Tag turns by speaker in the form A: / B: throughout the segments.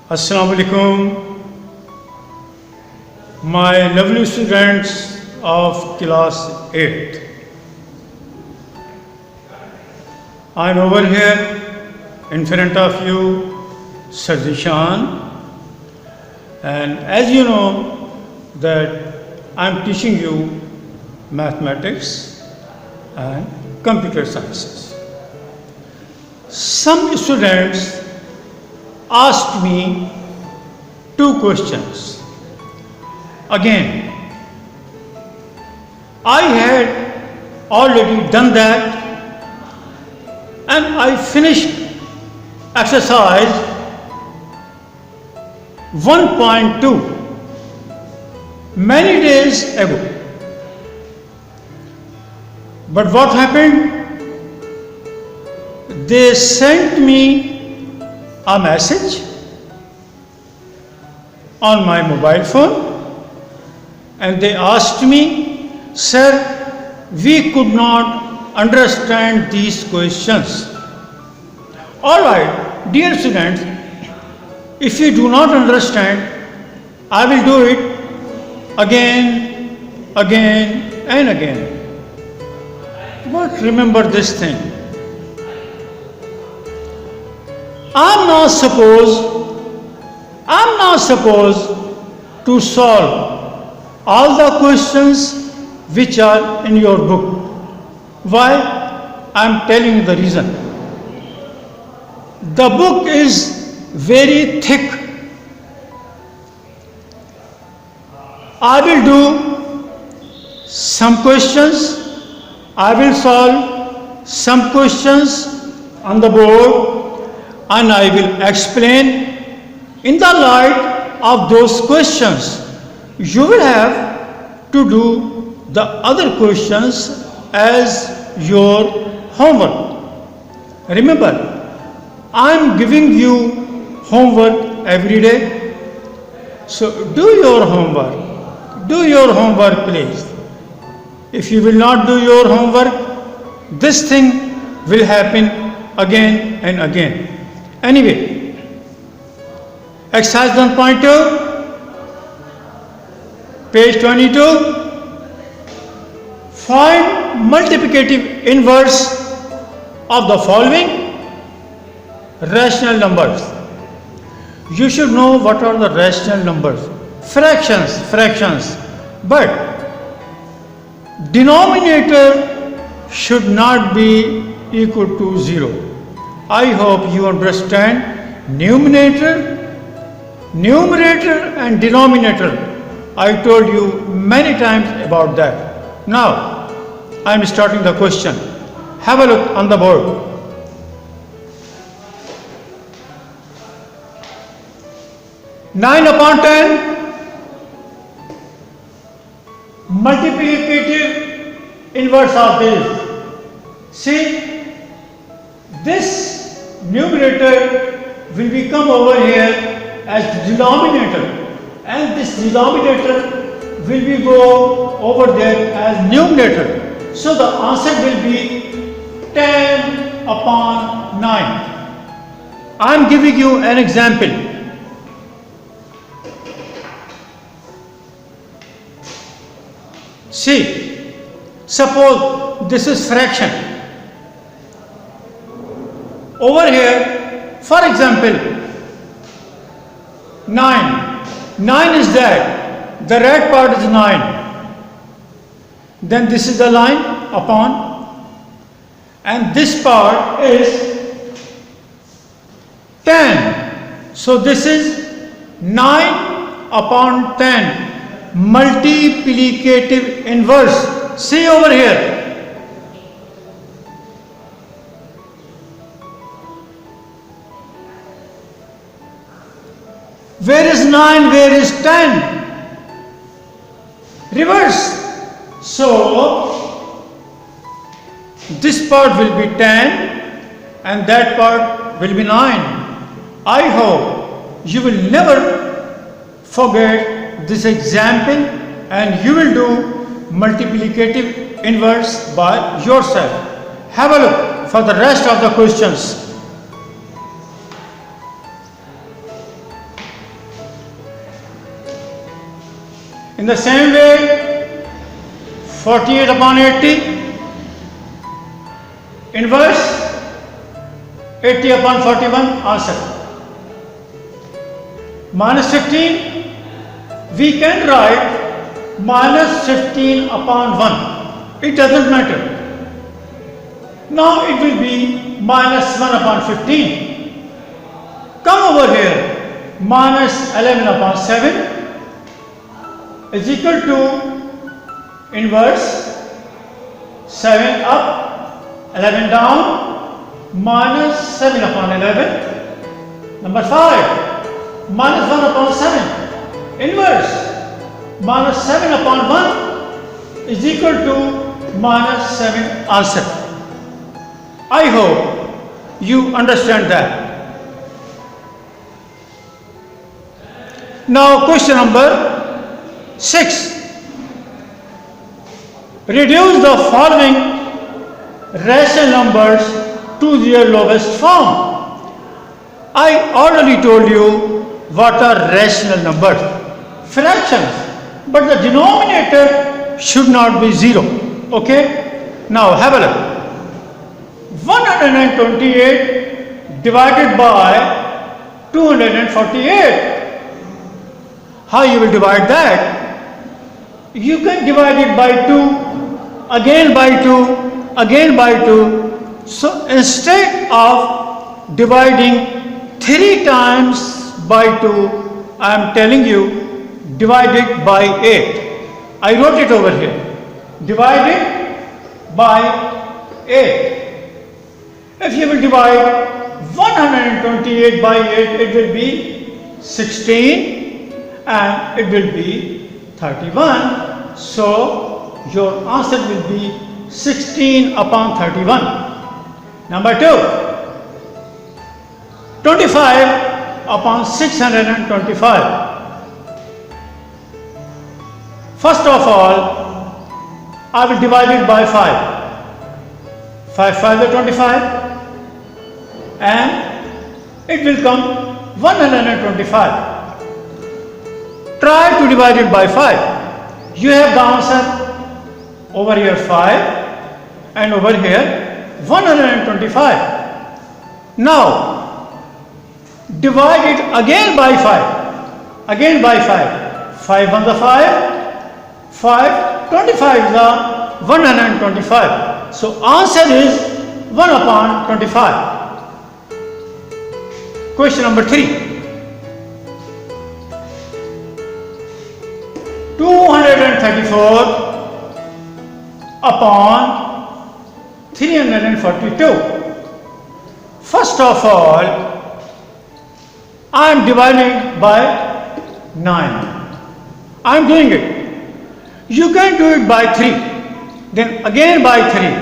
A: Assalamu alaikum, my lovely students of class 8. I am over here in front of you, Sir Zishan, and as you know that I am teaching you mathematics and computer sciences. Some students asked me two questions. Again, I had already done that and I finished exercise 1.2 many days ago. But what happened? They sent me a message on my mobile phone and they asked me, "Sir, we could not understand these questions." All right, dear students, if you do not understand, I will do it again and again. But remember this thing. I'm not supposed to solve all the questions which are in your book. Why? I'm telling you the reason. The book is very thick. I will do some questions. I will solve some questions on the board and I will explain in the light of those questions. You will have to do the other questions as your homework. Remember, I am giving you homework every day. So do your homework. Do your homework, please. If you will not do your homework, this thing will happen again and again. Anyway, exercise 1.2, page 22. Find multiplicative inverse of the following rational numbers. You should know what are the rational numbers. Fractions. But denominator should not be equal to 0. I hope you understand numerator and denominator. I told you many times about that. Now, I am starting the question. Have a look on the board. Nine upon 10, multiplicative inverse of this. See, this numerator will become over here as denominator and this denominator will be go over there as numerator. So the answer will be 10 upon 9. I am giving you an example. See, suppose this is fraction. Over here, for example, 9. 9 is that. The red part is 9. Then this is the line upon. And this part is 10. So this is 9 upon 10. Multiplicative inverse. See over here. Where is 9? Where is 10? Reverse. So this part will be 10 and that part will be 9. I hope you will never forget this example and you will do multiplicative inverse by yourself. Have a look for the rest of the questions. In the same way, 48 upon 80, inverse 80 upon 41, answer. Minus 15, we can write minus 15 upon 1. It doesn't matter. Now it will be minus 1 upon 15. Come over here. Minus 11 upon 7 is equal to inverse 7 up, 11 down, minus 7 upon 11. Number 5, minus 1 upon 7, inverse minus 7 upon 1 is equal to minus 7, answer. I hope you understand that. Now question number 6. Reduce the following rational numbers to their lowest form. I already told you what are rational numbers, fractions, but the denominator should not be 0. Okay? Now have a look. 128 divided by 248. How you will divide that? You can divide it by 2, again by 2, again by 2. So instead of dividing 3 times by 2, I am telling you divide it by 8. I wrote it over here. Divide it by 8. If you will divide 128 by 8, it will be 16 and it will be 31. So your answer will be 16 upon 31. Number 2, 25 upon 625. First of all, I will divide it by 5. 5 5 is 25 and it will come 125. Try to divide it by 5. You have the answer over here 5 and over here 125. Now divide it again by 5. Again by 5. 5 on the 5. 5. 25 is the 125. So answer is 1 upon 25. Question number 3. 234 upon 342. First of all, I am dividing by 9. I am doing it. You can do it by 3, then again by 3,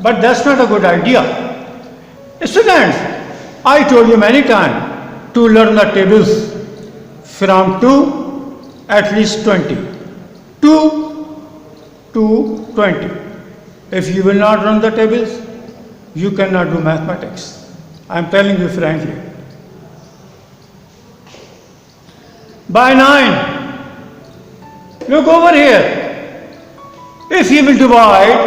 A: but that's not a good idea. Students, I told you many times to learn the tables from 2 at least 20. 2 to 20. If you will not run the tables, you cannot do mathematics. I am telling you frankly. By 9, look over here. If you will divide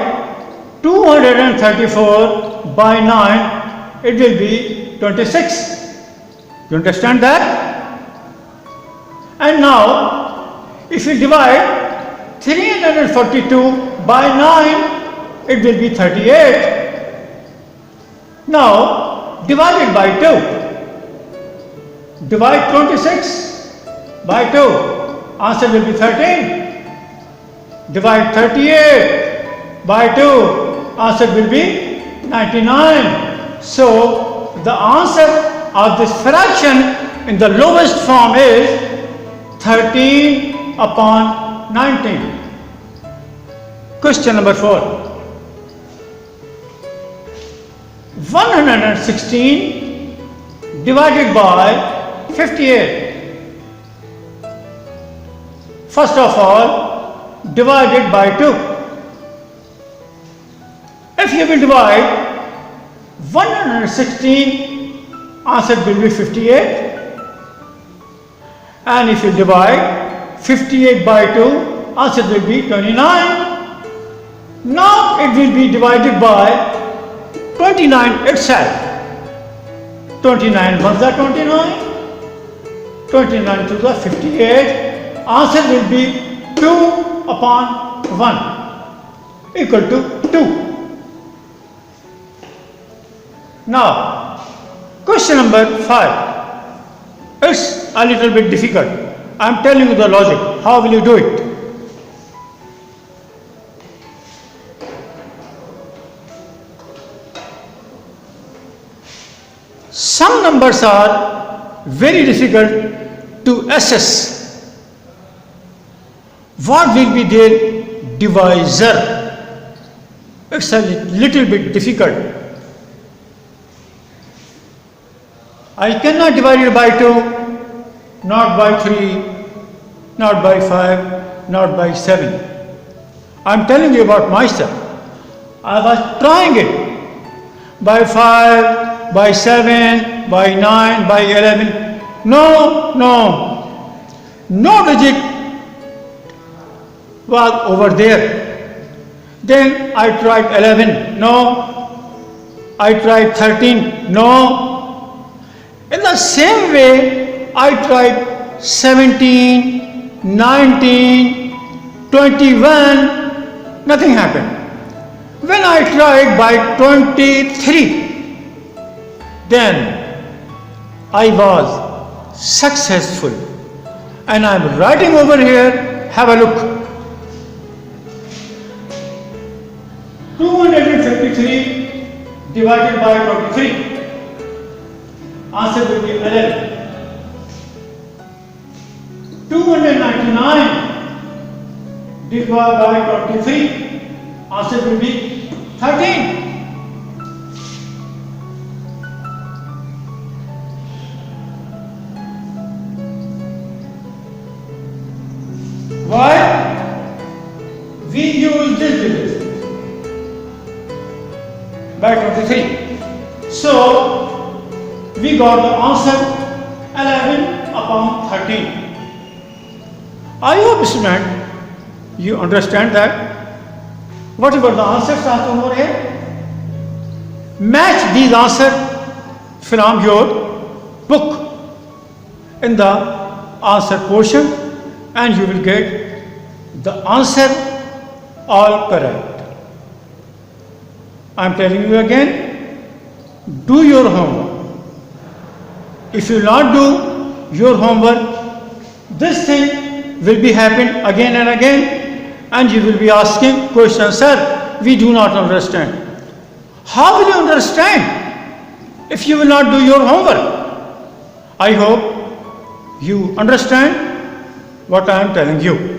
A: 234 by 9, it will be 26. You understand that? And now, if you divide 342 by 9, it will be 38. Now, divide it by 2. Divide 26 by 2. Answer will be 13. Divide 38 by 2. Answer will be 99. So, the answer of this fraction in the lowest form is 13 upon 19. Question number 4. 116 divided by 58. First of all, divide it by 2. If you will divide 116, answer will be 58. And if you divide 58 by 2, answer will be 29. Now it will be divided by 29 itself. 29 1s are 29, 29 2s are 58. Answer will be 2 upon 1 equal to 2. Now, question number 5. It's a little bit difficult. I am telling you the logic. How will you do it? Some numbers are very difficult to assess. What will be their divisor? It's a little bit difficult. I cannot divide it by 2, not by 3, not by 5, not by 7. I am telling you about myself. I was trying it by 5, by 7, by 9, by 11. No digit was over there. Then I tried 11. No. I tried 13. No. In the same way, I tried 17, 19, 21, nothing happened. When I tried by 23, then I was successful. And I am writing over here, have a look. 253 divided by 23. Answer will be 11. 299 divided by 23. Answer will be 13. Why? We use this digit by 23. So, we got the answer 11 upon 13. I hope, student, you understand that. Whatever the answers are over here, match these answers from your book in the answer portion and you will get the answer all correct. I am telling you again, do your homework. If you not do your homework, this thing will be happening again and again and you will be asking questions, sir, we do not understand. How will you understand if you will not do your homework? I hope you understand what I am telling you.